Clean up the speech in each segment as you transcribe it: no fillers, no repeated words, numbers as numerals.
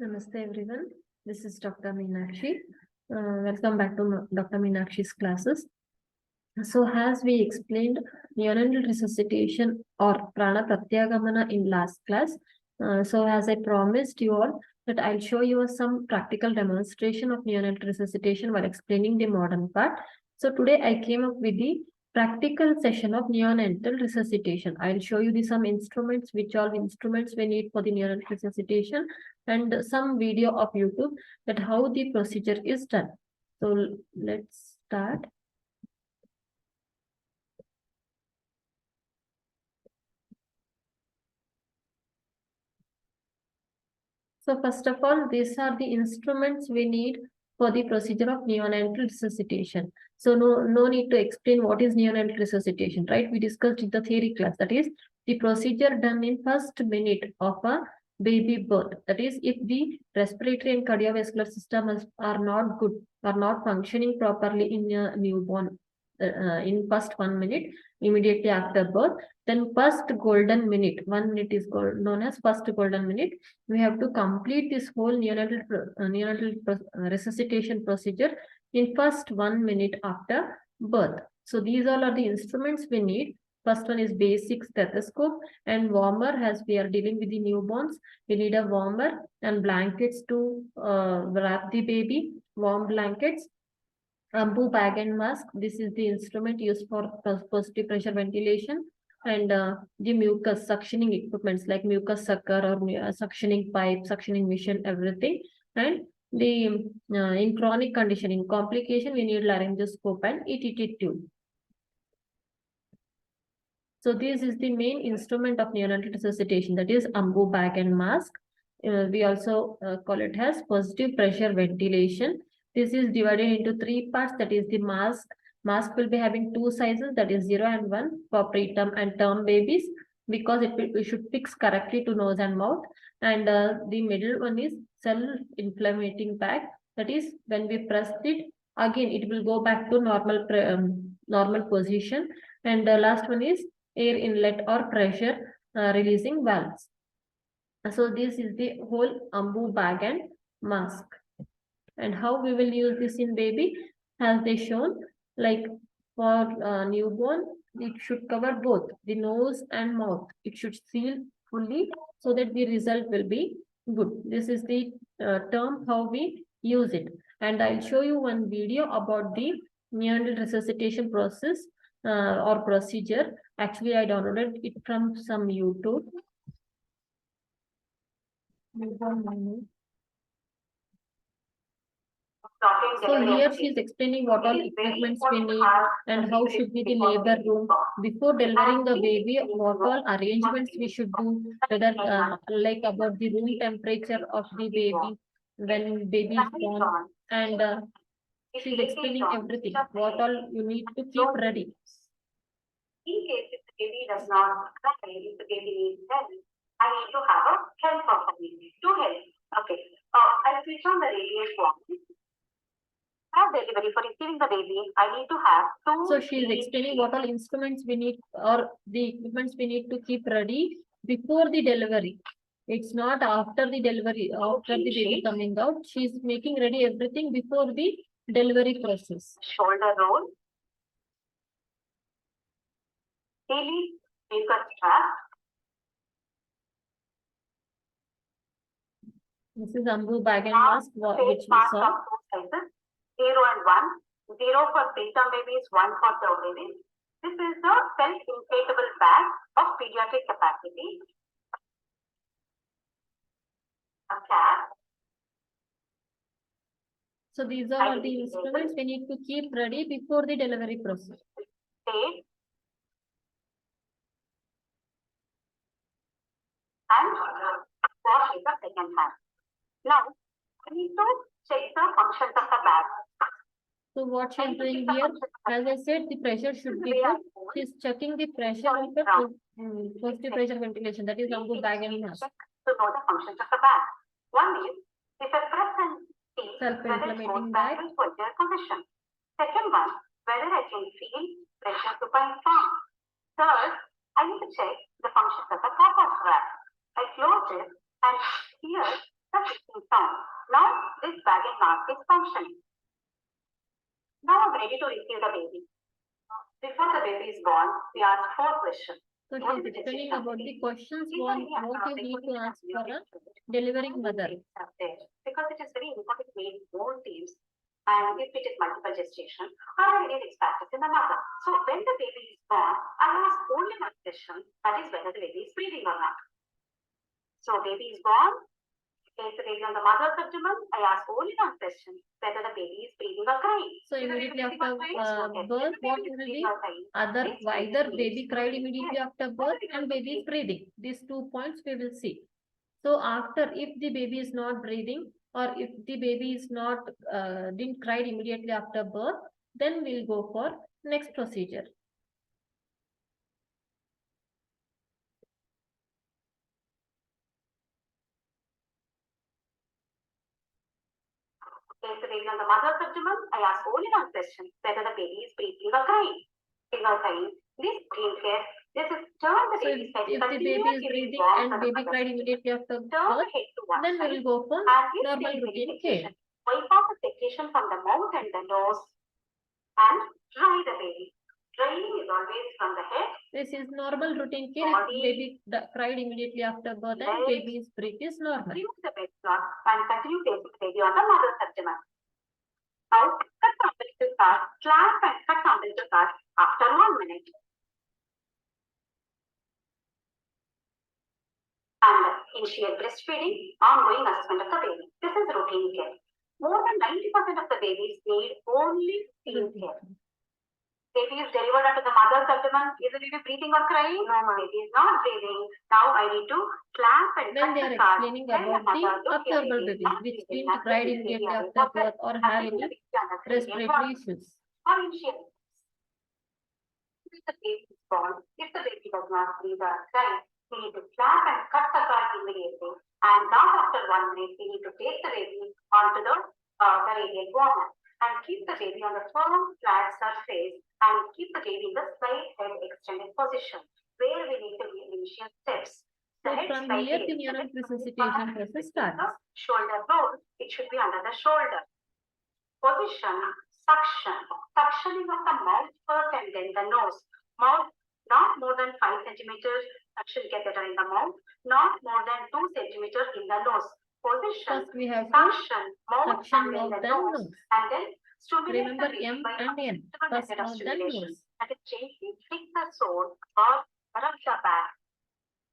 Namaste everyone. This is Dr. Meenakshi. Welcome back to Dr. Meenakshi's classes. So as we explained neonatal resuscitation or prana pratyagamana in last class, so as I promised you all that I'll show you some practical demonstration of neonatal resuscitation while explaining the modern part. So today I came up with the practical session of neonatal resuscitation. I'll show you some instruments, which all instruments we need for the neonatal resuscitation, and some video of YouTube that how the procedure is done. So let's start. So first of all, these are the instruments we need for the procedure of neonatal resuscitation. So no need to explain what is neonatal resuscitation, right? We discussed in the theory class. That is the procedure done in first minute of a baby birth. That is, if the respiratory and cardiovascular systems are not good, are not functioning properly in a newborn in first 1 minute immediately after birth, then first golden minute, 1 minute is known as first golden minute. We have to complete this whole neonatal resuscitation procedure in first 1 minute after birth. So these all are the instruments we need. First one is basic stethoscope and warmer. As we are dealing with the newborns, we need a warmer and blankets to wrap the baby, warm blankets. Bamboo bag and mask. This is the instrument used for positive pressure ventilation, and the mucus suctioning equipments like mucus sucker or suctioning pipe, suctioning machine, everything. And the in chronic condition, in complication, we need laryngoscope and ETT tube. So this is the main instrument of neonatal resuscitation, that is bamboo bag and mask. We also call it as positive pressure ventilation. This is divided into 3 parts, that is the mask. Mask will be having 2 sizes, that is 0 and 1 for preterm and term babies, because we should fix correctly to nose and mouth. And the middle one is self-inflating bag. That is, when we press it, again it will go back to normal position. And the last one is air inlet or pressure releasing valves. So this is the whole bamboo bag and mask. And how we will use this in baby, as they shown, like for newborn, it should cover both the nose and mouth. It should seal fully so that the result will be good. This is the term how we use it. And I'll show you one video about the neonatal resuscitation process or procedure. Actually, I downloaded it from some YouTube. So here she is explaining what all equipments we need and how should be the labor room. Before delivering the baby, what all arrangements we should do, whether like about the room temperature of the baby when baby is born. And she is explaining everything, what all you need to keep ready. In case if the baby does not cry, if the baby needs help, I need to have a help of me to help. Okay. I'll switch on the radiant one. As delivery for receiving the baby, I need to have 2. So she is explaining what all instruments we need or the equipments we need to keep ready before the delivery. It's not after the delivery, after the baby coming out. She is making ready everything before the delivery process. Shoulder roll, daily mucus strap. This is bamboo bag and mask, which we saw. 0 and 1. 0 for preterm babies, 1 for term babies. This is the self-inflatable bag of pediatric capacity. A cap. So these are the instruments we need to keep ready before the delivery process. Tape. And wash with the second hand. Now, we need to check the functions of the bag. So what she is doing here, as I said, the pressure should be good. She is checking the pressure of the positive pressure ventilation, that is bamboo bag and mask. To know the functions of the bag. One is, if I press and see self-inflating bag. Position. Second one, whether I can feel pressure superimpose. Third, I need to check the functions of the cap of wrap. I close it and here the clicking sound. Now this bag and mask is functioning. Now I'm ready to receive the baby. Before the baby is born, we ask 4 questions. So she is explaining about the questions what you need to ask for a delivering mother. Because it is very important to meet more teams, and if it is multiple gestation, are there any risk factors in the mother? So when the baby is born, I ask only one question, that is whether the baby is breathing or not. So baby is born, place the baby on the mother's abdomen. I ask only one question, whether the baby is breathing or crying. So immediately after birth, what will be either baby cried immediately after birth and baby is breathing. These 2 points we will see. So after, if the baby is not breathing or if the baby is not didn't cry immediately after birth, then we'll go for next procedure. Place the baby on the mother's abdomen. I ask only one question, whether the baby is breathing or crying. This green hair, this is turn the baby's head. If the baby is breathing and baby cried immediately after birth, then we will go for normal routine care. Wipe off the secretion from the mouth and the nose and dry the baby. Drying is always from the head. This is normal routine care. If baby cried immediately after birth and baby's breath is normal. Remove the bed cloth and continue placing the baby on the mother's abdomen. Now, cut the umbilical cord, clamp and cut the umbilical cord after 1 minute. And initiate breastfeeding, ongoing assessment of the baby. This is routine care. More than 90% of the babies need only routine care. Baby is delivered under the mother's abdomen. Is the baby breathing or crying? No, baby is not breathing. Now I need to clamp and when cut they are the cord. explaining about the abnormal babies which didn't cried immediately after birth or have any respiratory issues. Or initiate. If the baby is born, if the baby does not breathe or cry, we need to clamp and cut the cord immediately. And not after 1 minute, we need to take the baby onto the radiant warmer and keep the baby on the firm, flat surface and keep the baby in the slight head extended position where we need to initial steps. So from here, the neonatal resuscitation process starts. Shoulder roll, it should be under the shoulder. Position, suction. Suctioning of the mouth first and then the nose. Mouth not more than 5 centimeters. Suction catheter in the mouth. Not more than 2 centimeters in the nose. Position, first we have suction, mouth suction and then mouth the and nose. nose. And then stimulate Remember the M by and N. First method of mouth then stimulation. nose. And it gently flick the sole or rub the back.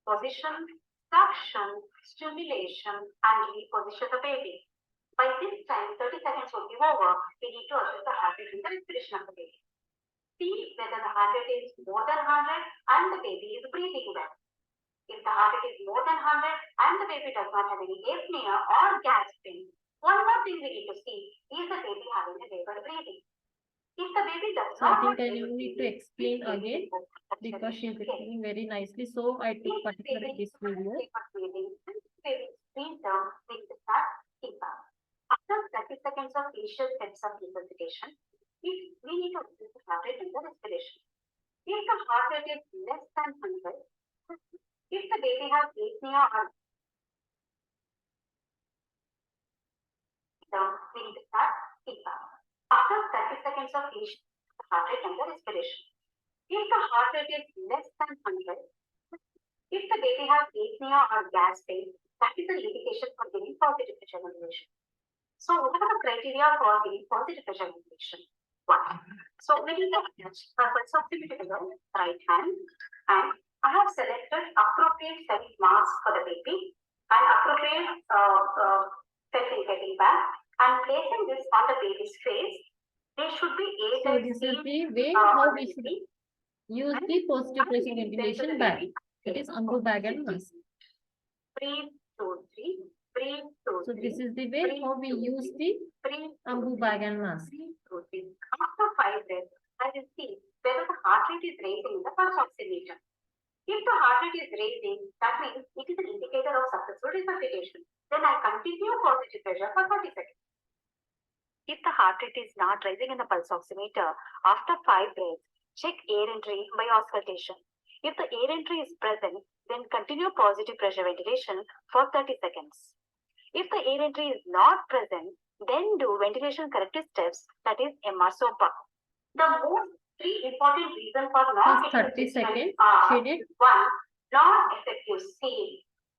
Position, suction, stimulation, and reposition the baby. By this time, 30 seconds will be over. We need to assess the heart rate and the respiration of the baby. See whether the heart rate is more than 100 and the baby is breathing well. If the heart rate is more than 100 and the baby does not have any apnea or gasping, one more thing we need to see is the baby having a labored breathing. If the baby does So I not, think I need to explain again because she is explaining very nicely. So I took particularly this video. After 30 seconds of initial steps of resuscitation, we need to assess the heart rate and the respiration. If the heart rate is less than 100, if the baby has apnea or we need to start CPAP. After 30 seconds of initial heart rate and the respiration. If the heart rate is less than 100, if the baby has apnea or gasping, that is an indication for giving positive pressure ventilation. So what are the criteria for giving positive pressure ventilation? One. So we need to attach pulse oximeter to the right hand, and I have selected appropriate self mask for the baby and appropriate self-inflating bag, and placing this on the baby's face. They should be able. So this is the way how we should use the positive pressure ventilation bag. It is ambu bag and mask. Breathe 2, 3. Breathe 2, 3. So this is the way how we use the ambu bag and mask. After 5 breaths, I will see whether the heart rate is raising in the pulse oximeter. If the heart rate is raising, that means it is an indicator of successful resuscitation. Then I continue positive pressure for 30 seconds. If the heart rate is not rising in the pulse oximeter, after 5 breaths, check air entry by auscultation. If the air entry is present, then continue positive pressure ventilation for 30 seconds. If the air entry is not present, then do ventilation corrective steps, that is MR-SOPA. The most three important reasons for not First 30 seconds, are she did. One, non-effective seal.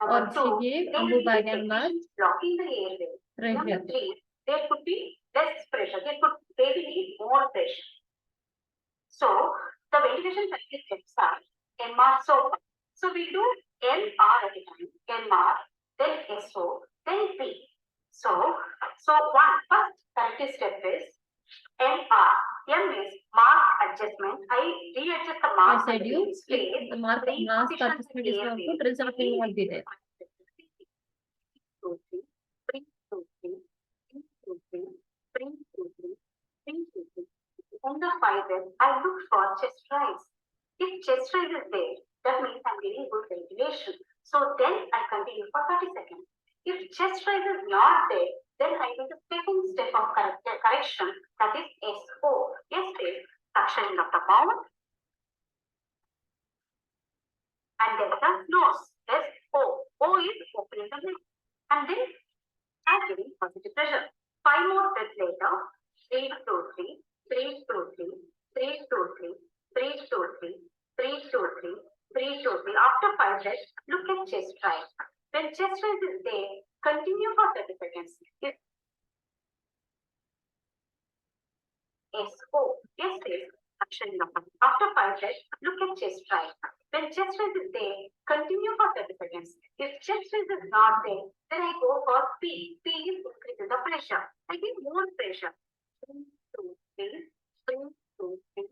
Or Number two, she gave there ambu will be bag and mask. blocking the airway. Number Pressure. three, there could be less pressure. They will need more pressure. So the ventilation corrective steps are MR-SOPA. So we do MR at a time. MR, then SO, then P. So first corrective step is MR. M is mark adjustment. I readjust the mark. I said you, if the mark adjustment is not good, result will not be there. 2, 3, 3, 2, 3, 3, 2, 3, 3, 2, 3, 3, 2, 3. On the 5 reps, I look for chest rise. If chest rise is there, that means I'm getting good ventilation. So then I continue for 30 seconds. If chest rise is not there, then I do the second step of correction, that is SO. S is suctioning of the mouth and then the nose. SO. O is opening the mouth. And then I'm getting positive pressure. 5 more breaths later. 3, 2, 3, 3, 2, 3, 3, 2, 3, 3, 2, 3, 3, 2, 3, 3, 2, 3. After 5 breaths, look at chest rise. When chest rise is there, continue for 30 seconds. If SO. S is action number. After 5 breaths, look at chest rise. When chest rise is there, continue for 30 seconds. If chest rise is not there, then I go for P. P is increasing the pressure. I give more pressure. 3, 2, 3, 3, 2, 3,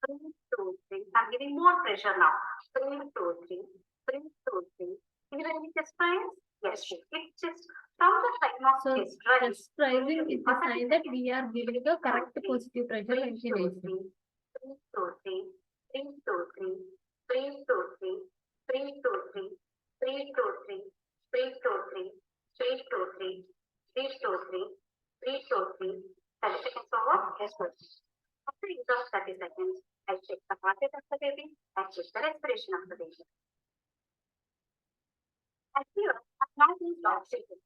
3, 2, 3. I'm giving more pressure now. 3, 2, 3, 3, 2, 3. Is there any chest rise? Yes. It's just from the time of chest rise. Chest rising is the sign that we are giving the correct positive pressure ventilation. 3, 2, 3, 3, 2, 3, 3, 2, 3, 3, 2, 3, 3, 2, 3, 3, 2, 3, 3, 2, 3, 3, 2, 3, 3, 2, 3. 30 seconds over. Yes, good. After use of 30 seconds, I check the heart rate of the baby, I check the respiration of the baby. And here, I'm not using oxygen.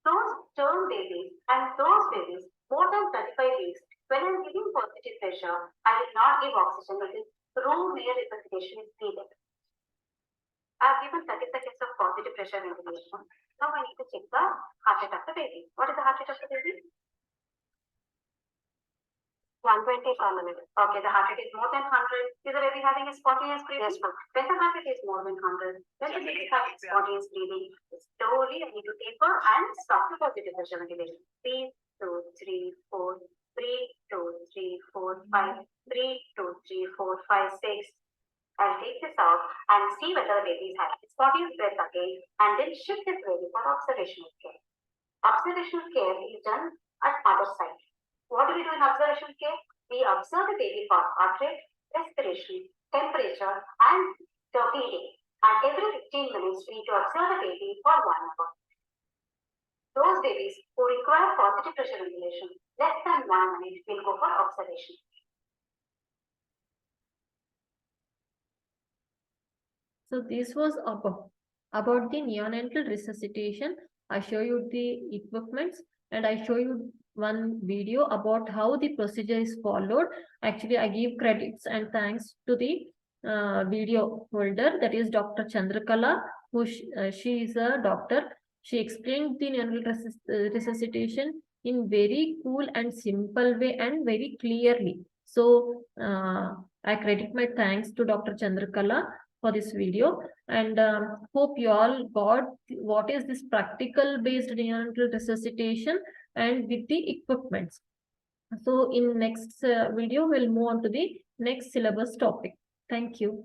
Those term babies and those babies more than 35 weeks, when I'm giving positive pressure, I will not give oxygen because room near resuscitation is needed. I've given 30 seconds of positive pressure ventilation. Now I need to check the heart rate of the baby. What is the heart rate of the baby? 120 per minute. Okay, the heart rate is more than 100. Is the baby having a spontaneous breathing? Yes, when the heart rate is more than 100, then the baby is having spontaneous breathing. Slowly, I need to taper and stop the positive pressure ventilation. 3, 2, 3, 4, 3, 2, 3, 4, 5, 3, 2, 3, 4, 5, 6. I'll take this out and see whether the baby is having spontaneous breath again, and then shift this baby for observational care. Observational care is done at other side. What do we do in observation care? We observe the baby for heart rate, respiration, temperature, and the feeding. And every 15 minutes, we need to observe the baby for 1 hour. Those babies who require positive pressure ventilation, less than 1 minute, will go for observation. So this was about the neonatal resuscitation. I show you the equipments and I show you one video about how the procedure is followed. Actually, I give credits and thanks to the video holder, that is Dr. Chandrakala, who she is a doctor. She explained the neonatal resuscitation in very cool and simple way and very clearly. So I credit my thanks to Dr. Chandrakala for this video, and hope you all got what is this practical based neonatal resuscitation and with the equipments. So in next video, we'll move on to the next syllabus topic. Thank you.